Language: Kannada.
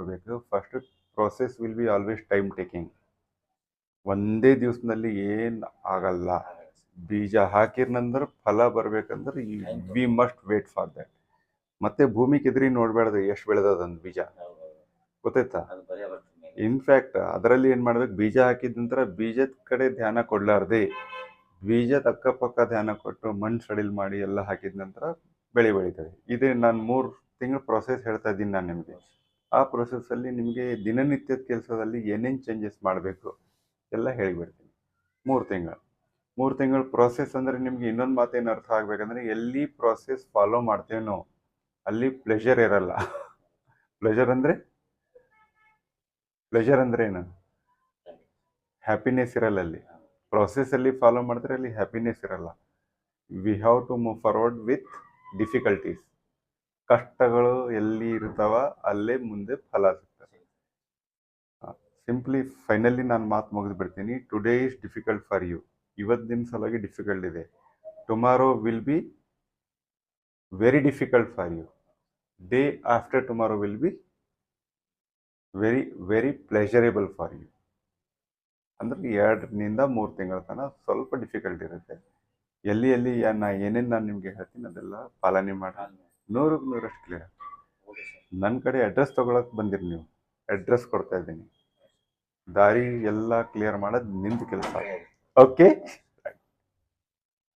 ನೆನ್ಪಿಟ್ಕೋಬೇಕು. First process will be always time taking. ಒಂದೇ ದಿವಸದಲ್ಲಿ ಏನು ಆಗಲ್ಲ. ಬೀಜ ಹಾಕಿದ ನಂತರ ಫಲ ಬರ್ಬೇಕಂದ್ರೆ we must wait for that. ಮತ್ತೆ ಭೂಮಿ ಕೆದ್ರಿ ನೋಡ್ಬೇಡ್ದು ಎಷ್ಟು ಬೆಳೆದದಂತ ಬೀಜ, ಗೊತ್ತಾಯ್ತಾ? ಇನ್ಫ್ಯಾಕ್ಟ್ ಅದರಲ್ಲಿ ಏನು ಮಾಡ್ಬೇಕು, ಬೀಜ ಹಾಕಿದ ನಂತರ ಬೀಜದ ಕಡೆ ಧ್ಯಾನ ಕೊಡ್ಲಾರ್ದೆ ಬೀಜದ ಅಕ್ಕಪಕ್ಕ ಧ್ಯಾನ ಕೊಟ್ಟು ಮಣ್ಣು ಸಡಿಲ್ ಮಾಡಿ ಎಲ್ಲ ಹಾಕಿದ ನಂತರ ಬೆಳೆ ಬೆಳೀತದೆ. ಇದೇ ನಾನು 3 ತಿಂಗಳ ಪ್ರೊಸೆಸ್ ಹೇಳ್ತಾ ಇದ್ದೀನಿ ನಾನು ನಿಮಗೆ. ಆ ಪ್ರೊಸೆಸ್ಸಲ್ಲಿ ನಿಮಗೆ ದಿನನಿತ್ಯದ ಕೆಲಸದಲ್ಲಿ ಏನೇನು ಚೇಂಜಸ್ ಮಾಡಬೇಕು ಎಲ್ಲ ಹೇಳಿಬಿಡ್ತೀನಿ. 3 ತಿಂಗಳ ಪ್ರೊಸೆಸ್ ಅಂದರೆ ನಿಮ್ಗೆ ಇನ್ನೊಂದು ಮಾತೇನು ಅರ್ಥ ಆಗ್ಬೇಕಂದ್ರೆ, ಎಲ್ಲಿ ಪ್ರೊಸೆಸ್ ಫಾಲೋ ಮಾಡ್ತೇವೆ ನಾವು ಅಲ್ಲಿ ಪ್ಲೆಷರ್ ಇರಲ್ಲ. ಪ್ಲೆಷರ್ ಅಂದ್ರೆ ಏನು? ಹ್ಯಾಪಿನೆಸ್ ಇರಲ್ಲ ಅಲ್ಲಿ. ಪ್ರೊಸೆಸ್ಸಲ್ಲಿ ಫಾಲೋ ಮಾಡಿದ್ರೆ ಅಲ್ಲಿ ಹ್ಯಾಪಿನೆಸ್ ಇರಲ್ಲ. We have to move forward with difficulties. ಕಷ್ಟಗಳು ಎಲ್ಲಿ ಇರ್ತಾವ ಅಲ್ಲೇ ಮುಂದೆ ಫಲ ಸಿಗ್ತದೆ. ಸಿಂಪ್ಲಿ ಫೈನಲಿ ನಾನು ಮಾತು ಮುಗಿದು ಬಿಡ್ತೀನಿ. Today is difficult for you. ಇವತ್ತಿನ ಸಲುವಾಗಿ ಡಿಫಿಕಲ್ಟ್ ಇದೆ. Tomorrow will be very difficult for you. Day after tomorrow will be very very pleasurable for you. ಅಂದ್ರೆ 2 ರಿಂದ 3 ತಿಂಗಳ ತನಕ ಸ್ವಲ್ಪ ಡಿಫಿಕಲ್ಟ್ ಇರುತ್ತೆ. ಎಲ್ಲಿ ಏನೇನು ನಾನು ನಿಮಗೆ ಹೇಳ್ತೀನಿ ಅದೆಲ್ಲ ಪಾಲನೆ ಮಾಡಿ 100ಕ್ಕೆ 100 ಕ್ಲಿಯರ್. ನನ್ನ ಕಡೆ ಅಡ್ರೆಸ್ ತೊಗೊಳಕ್ಕೆ ಬಂದಿರಿ ನೀವು, ಅಡ್ರೆಸ್ ಕೊಡ್ತಾ ಇದ್ದೀನಿ. ದಾರಿ ಎಲ್ಲ ಕ್ಲಿಯರ್ ಮಾಡೋದು ನಿಂದು ಕೆಲಸ. ಓಕೆ.